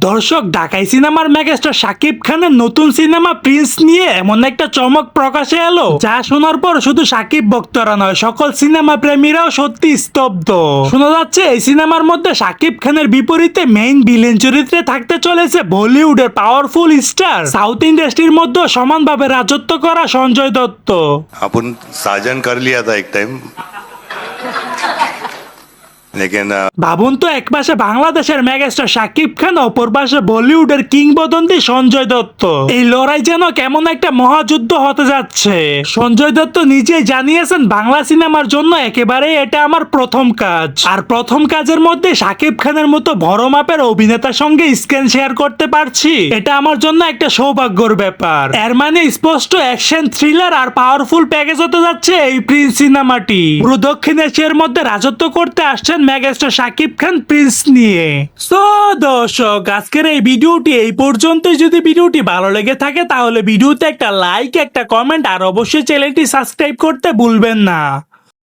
দর্শক, ঢাকাই সিনেমার মেগাস্টার শাকিব খানের নতুন সিনেমা প্রিন্স নিয়ে এমন একটা চমক প্রকাশে এলো, যা শোনার পর শুধু শাকিব ভক্তরা নয়, সকল সিনেমা প্রেমীরাও সত্যি স্তব্ধ। শোনা যাচ্ছে এই সিনেমার মধ্যে শাকিব খানের বিপরীতে মেইন ভিলেন চরিত্রে থাকতে চলেছে বলিউডের পাওয়ারফুল স্টার, সাউথ ইন্ডাস্ট্রির মধ্যে সমানভাবে রাজত্ব করা সঞ্জয় দত্ত। अपन साजन कर लिया था एक टाइम, लेकिन ভাবুন তো, এক পাশে বাংলাদেশের মেগাস্টার শাকিব খান, অপর পাশে বলিউডের কিংবদন্তি সঞ্জয় দত্ত। এই লড়াই যেন কেমন একটা মহাযুদ্ধ হতে যাচ্ছে। সঞ্জয় দত্ত নিজেই জানিয়েছেন, বাংলা সিনেমার জন্য একেবারে এটা আমার প্রথম কাজ, আর প্রথম কাজের মধ্যে শাকিব খানের মতো বড় মাপের অভিনেতার সঙ্গে স্ক্রিন শেয়ার করতে পারছি, এটা আমার জন্য একটা সৌভাগ্যর ব্যাপার। এর মানে স্পষ্ট অ্যাকশন, থ্রিলার আর পাওয়ারফুল প্যাকেজ হতে যাচ্ছে এই প্রিন্স সিনেমাটি। পুরো দক্ষিণ এশিয়ার মধ্যে রাজত্ব করতে আসছেন মেগাস্টার শাকিব খান প্রিন্স নিয়ে। সো দর্শক, আজকের এই ভিডিওটি এই পর্যন্তই। যদি ভিডিওটি ভালো লেগে থাকে তাহলে ভিডিওতে একটা লাইক, একটা কমেন্ট আর অবশ্যই চ্যানেলটি সাবস্ক্রাইব করতে ভুলবেন না।